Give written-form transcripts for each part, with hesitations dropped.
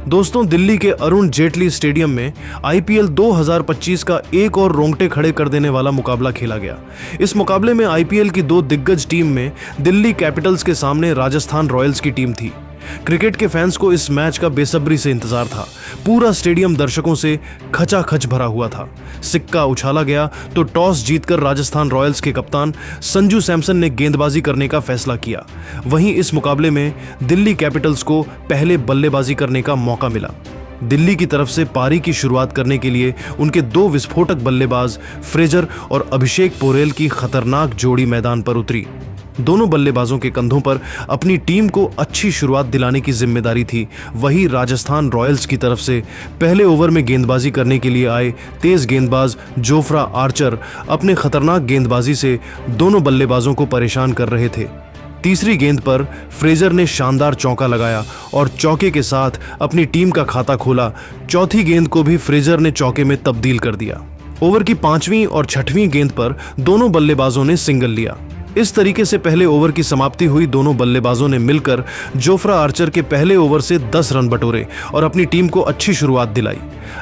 दोस्तों, दिल्ली के अरुण जेटली स्टेडियम में आईपीएल 2025 का एक और रोंगटे खड़े कर देने वाला मुकाबला खेला गया। इस मुकाबले में आईपीएल की दो दिग्गज टीम में दिल्ली कैपिटल्स के सामने राजस्थान रॉयल्स की टीम थी। क्रिकेट के फैंस को इस मैच का बेसब्री से इंतजार था। पूरा स्टेडियम दर्शकों से खचाखच भरा हुआ था। सिक्का उछाला गया तो टॉस जीतकर राजस्थान रॉयल्स के कप्तान संजू सैमसन ने गेंदबाजी करने का फैसला किया। वहीं इस मुकाबले में दिल्ली कैपिटल्स को पहले बल्लेबाजी करने का मौका मिला। दिल्ली की तरफ से पारी की शुरुआत करने के लिए उनके दो विस्फोटक बल्लेबाज फ्रेजर और अभिषेक पोरेल की खतरनाक जोड़ी मैदान पर उतरी। दोनों बल्लेबाजों के कंधों पर अपनी टीम को अच्छी शुरुआत दिलाने की जिम्मेदारी थी। वहीं राजस्थान रॉयल्स की तरफ से पहले ओवर में गेंदबाजी करने के लिए आए तेज गेंदबाज जोफ्रा आर्चर अपने खतरनाक गेंदबाजी से दोनों बल्लेबाजों को परेशान कर रहे थे। तीसरी गेंद पर फ्रेजर ने शानदार चौका लगाया और चौके के साथ अपनी टीम का खाता खोला। चौथी गेंद को भी फ्रेजर ने चौके में तब्दील कर दिया। ओवर की 5वीं और 6वीं गेंद पर दोनों बल्लेबाजों ने सिंगल लिया। इस तरीके से पहले ओवर की समाप्ति हुई। दोनों बल्लेबाजों ने मिलकर जोफ्रा आर्चर के पहले ओवर से 10 रन बटोरे और अपनी टीम को अच्छी शुरुआत दिलाई।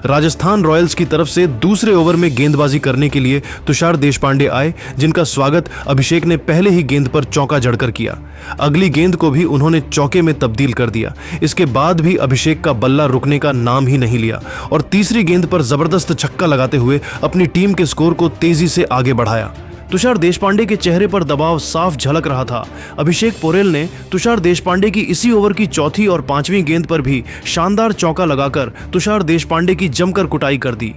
राजस्थान रॉयल्स की तरफ से दूसरे ओवर में गेंदबाजी करने के लिए तुषार देशपांडे आए, जिनका स्वागत अभिषेक ने पहले ही गेंद पर चौका जड़कर किया। अगली गेंद को भी उन्होंने चौके में तब्दील कर दिया। इसके बाद भी अभिषेक का बल्ला रुकने का नाम ही नहीं लिया और तीसरी गेंद पर जबरदस्त छक्का लगाते हुए अपनी टीम के स्कोर को तेजी से आगे बढ़ाया। तुषार देशपांडे के चेहरे पर दबाव साफ झलक रहा था। अभिषेक पोरेल ने तुषार देशपांडे की इसी ओवर की चौथी और 5वीं गेंद पर भी शानदार चौका लगाकर तुषार देशपांडे की जमकर कुटाई कर दी।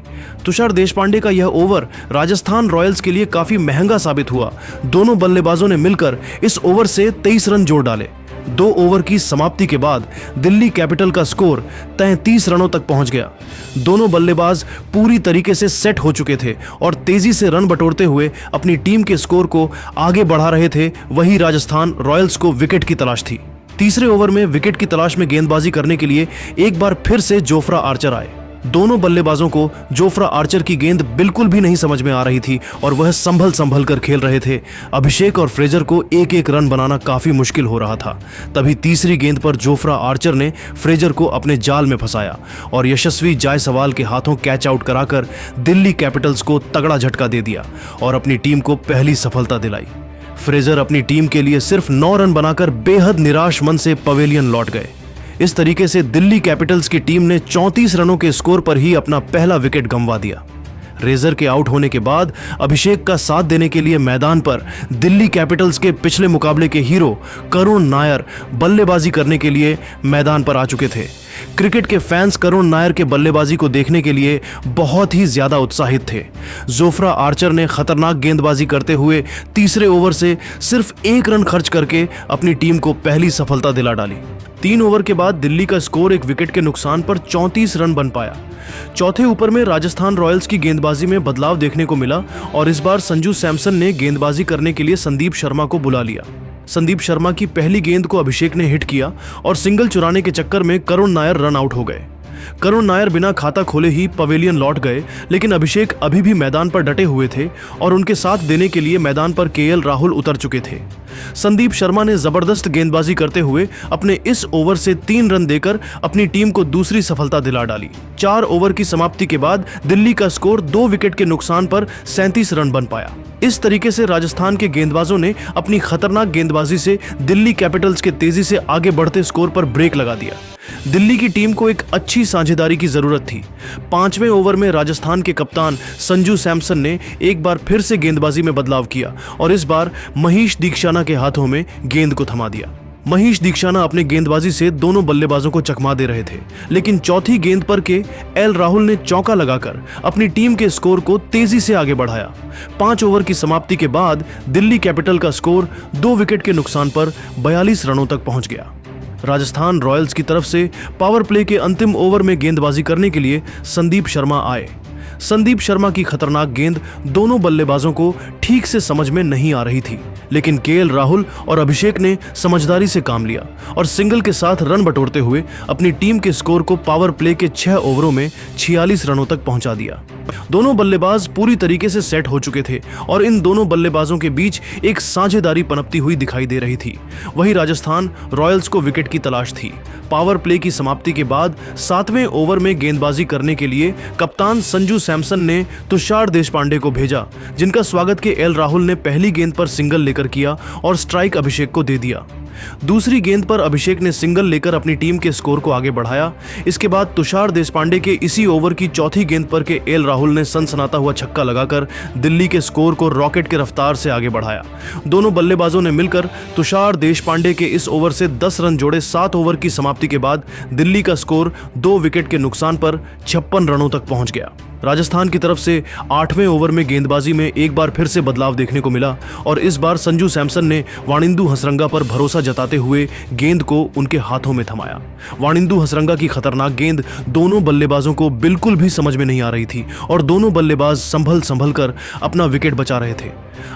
तुषार देशपांडे का यह ओवर राजस्थान रॉयल्स के लिए काफी महंगा साबित हुआ। दोनों बल्लेबाजों ने मिलकर इस ओवर से 23 रन जोड़ डाले। 2 ओवर की समाप्ति के बाद दिल्ली कैपिटल का स्कोर 33 रनों तक पहुंच गया। दोनों बल्लेबाज पूरी तरीके से सेट हो चुके थे और तेजी से रन बटोरते हुए अपनी टीम के स्कोर को आगे बढ़ा रहे थे। वहीं राजस्थान रॉयल्स को विकेट की तलाश थी। तीसरे ओवर में विकेट की तलाश में गेंदबाजी करने के लिए एक बार फिर से जोफ्रा आर्चर आए। दोनों बल्लेबाजों को जोफ्रा आर्चर की गेंद बिल्कुल भी नहीं समझ में आ रही थी और वह संभल कर खेल रहे थे। अभिषेक और फ्रेजर को एक एक रन बनाना काफी मुश्किल हो रहा था। तभी तीसरी गेंद पर जोफ्रा आर्चर ने फ्रेजर को अपने जाल में फंसाया और यशस्वी जायसवाल के हाथों कैच आउट कराकर दिल्ली कैपिटल्स को तगड़ा झटका दे दिया और अपनी टीम को पहली सफलता दिलाई। फ्रेजर अपनी टीम के लिए सिर्फ 9 रन बनाकर बेहद निराश मन से पवेलियन लौट गए। इस तरीके से दिल्ली कैपिटल्स की टीम ने 34 रनों के स्कोर पर ही अपना पहला विकेट गंवा दिया। रेजर के आउट होने के बाद अभिषेक का साथ देने के लिए मैदान पर दिल्ली कैपिटल्स के पिछले मुकाबले के हीरो करुण नायर बल्लेबाजी करने के लिए मैदान पर आ चुके थे। क्रिकेट के फैंस करुण नायर के बल्लेबाजी को देखने के लिए बहुत ही ज्यादा उत्साहित थे। जोफ्रा आर्चर ने खतरनाक गेंदबाजी करते हुए तीसरे ओवर से सिर्फ 1 रन खर्च करके अपनी टीम को पहली सफलता दिला डाली। 3 ओवर के बाद दिल्ली का स्कोर 1 विकेट के नुकसान पर 34 रन बन पाया। चौथे ओवर में राजस्थान रॉयल्स की गेंदबाजी में बदलाव देखने को मिला और इस बार संजू सैमसन ने गेंदबाजी करने के लिए संदीप शर्मा को बुला लिया। संदीप शर्मा की पहली गेंद को अभिषेक ने हिट किया और सिंगल चुराने के चक्कर में करुण नायर रन आउट हो गए। करुण नायर बिना खाता खोले ही पवेलियन लौट गए, लेकिन अभिषेक अभी भी मैदान पर डटे हुए थे और उनके साथ देने के लिए मैदान पर केएल राहुल उतर चुके थे। संदीप शर्मा ने जबरदस्त गेंदबाजी करते हुए अपने इस ओवर से 3 रन देकर अपनी टीम को दूसरी सफलता दिला डाली। 4 ओवर की समाप्ति के बाद दिल्ली का स्कोर 2 विकेट के नुकसान पर 37 रन बन पाया। इस तरीके से राजस्थान के गेंदबाजों ने अपनी खतरनाक गेंदबाजी से दिल्ली कैपिटल्स के तेजी से आगे बढ़ते स्कोर पर ब्रेक लगा दिया। दिल्ली की टीम को एक अच्छी साझेदारी की जरूरत थी। 5वें ओवर में राजस्थान के कप्तान संजू सैमसन ने एक बार फिर से गेंदबाजी में बदलाव किया और इस बार मनीष दीक्षाना के हाथों में गेंद को थमा दिया। मनीष दीक्षाना अपने गेंदबाजी से दोनों बल्लेबाजों को चकमा दे रहे थे, लेकिन चौथी गेंद पर के एल राहुल ने चौका लगाकर अपनी टीम के स्कोर को तेजी से आगे बढ़ाया। 5 ओवर की समाप्ति के बाद दिल्ली कैपिटल का स्कोर 2 विकेट के नुकसान पर 42 रनों तक पहुंच गया। राजस्थान रॉयल्स की तरफ से पावर प्ले के अंतिम ओवर में गेंदबाजी करने के लिए संदीप शर्मा आए। संदीप शर्मा की खतरनाक गेंद दोनों बल्लेबाजों को ठीक से समझ में नहीं आ रही थी, लेकिन केएल राहुल और अभिषेक ने समझदारी से काम लिया और सिंगल के साथ रन बटोरते हुए अपनी टीम के स्कोर को पावर प्ले के 6 ओवरों में 46 रनों तक पहुंचा दिया। दोनों बल्लेबाज पूरी तरीके से सेट हो चुके थे और इन दोनों बल्लेबाजों के बीच एक साझेदारी पनपती हुई दिखाई दे रही थी। वहीं राजस्थान रॉयल्स को विकेट की तलाश थी। पावर प्ले की समाप्ति के बाद 7वें ओवर में गेंदबाजी करने के लिए कप्तान संजू सैमसन ने तुषार देशपांडे को भेजा, जिनका स्वागत के एल राहुल ने पहली गेंद पर सिंगल लेकर किया और स्ट्राइक अभिषेक को दे दिया। दूसरी गेंद पर अभिषेक ने सिंगल लेकर अपनी टीम के स्कोर को आगे बढ़ाया। इसके बाद तुषार देशपांडे के इसी ओवर की चौथी गेंद पर के एल राहुल ने सनसनाता हुआ छक्का लगाकर दिल्ली के स्कोर को रॉकेट के रफ्तार से आगे बढ़ाया। दोनों बल्लेबाजों ने मिलकर तुषार देशपांडे के इस ओवर से 10 रन जोड़े। 7 ओवर की समाप्ति के बाद दिल्ली का स्कोर 2 विकेट के नुकसान पर 56 रनों तक पहुंच गया। राजस्थान की तरफ से 8वें ओवर में गेंदबाजी में एक बार फिर से बदलाव देखने को मिला और इस बार संजू सैमसन ने वाणिंदु हसरंगा पर भरोसा जताते हुए गेंद को उनके हाथों में थमाया। वाणिंदु हसरंगा की खतरनाक गेंद दोनों बल्लेबाजों को बिल्कुल भी समझ में नहीं आ रही थी और दोनों बल्लेबाज संभल कर अपना विकेट बचा रहे थे।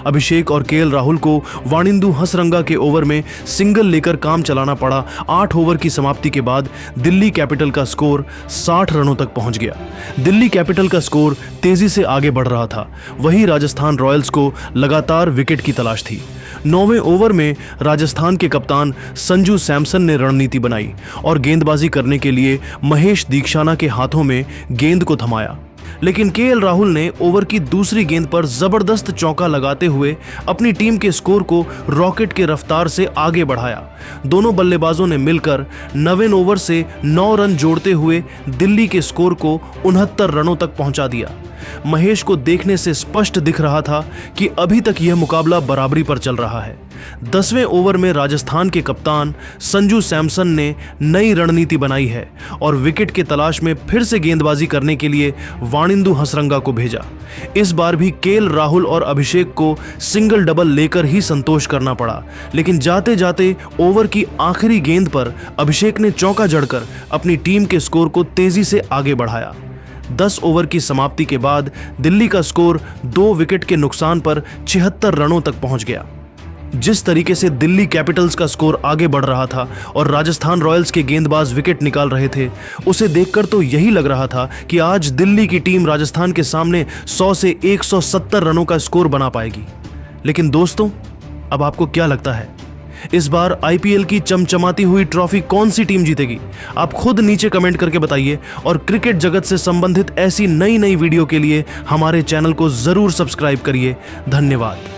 अभिषेक और केएल राहुल को वाणिंदु हसरंगा के ओवर में सिंगल लेकर काम चलाना पड़ा। 8 ओवर की समाप्ति के बाद दिल्ली कैपिटल का स्कोर 60 रनों तक पहुंच गया। दिल्ली कैपिटल का स्कोर तेजी से आगे बढ़ रहा था। वहीं राजस्थान रॉयल्स को लगातार विकेट की तलाश थी। 9वें ओवर में राजस्थान के कप्तान संजू सैमसन ने रणनीति बनाई और गेंदबाजी करने के लिए महेश दीक्षाना के हाथों में गेंद को थमाया, लेकिन केएल राहुल ने ओवर की दूसरी गेंद पर जबरदस्त चौका लगाते हुए अपनी टीम के स्कोर को रॉकेट के रफ्तार से आगे बढ़ाया। दोनों बल्लेबाजों ने मिलकर 9वें ओवर से 9 रन जोड़ते हुए दिल्ली के स्कोर को 69 रनों तक पहुंचा दिया। महेश को देखने से स्पष्ट दिख रहा था कि अभी तक यह मुकाबला बराबरी पर चल रहा है। 10वें ओवर में राजस्थान के कप्तान संजू सैमसन ने नई रणनीति बनाई है और विकेट के तलाश में फिर से गेंदबाजी करने के लिए वाणिंदु हसरंगा को भेजा। इस बार भी केएल राहुल और अभिषेक को सिंगल डबल लेकर ही संतोष करना पड़ा, लेकिन जाते जाते ओवर की आखिरी गेंद पर अभिषेक ने चौका जड़कर अपनी टीम के स्कोर को तेजी से आगे बढ़ाया। 10 ओवर की समाप्ति के बाद दिल्ली का स्कोर 2 विकेट के नुकसान पर 76 रनों तक पहुंच गया। जिस तरीके से दिल्ली कैपिटल्स का स्कोर आगे बढ़ रहा था और राजस्थान रॉयल्स के गेंदबाज विकेट निकाल रहे थे, उसे देखकर तो यही लग रहा था कि आज दिल्ली की टीम राजस्थान के सामने 100 से 170 रनों का स्कोर बना पाएगी। लेकिन दोस्तों, अब आपको क्या लगता है, इस बार आईपीएल की चमचमाती हुई ट्रॉफी कौन सी टीम जीतेगी? आप खुद नीचे कमेंट करके बताइए और क्रिकेट जगत से संबंधित ऐसी नई वीडियो के लिए हमारे चैनल को जरूर सब्सक्राइब करिए। धन्यवाद।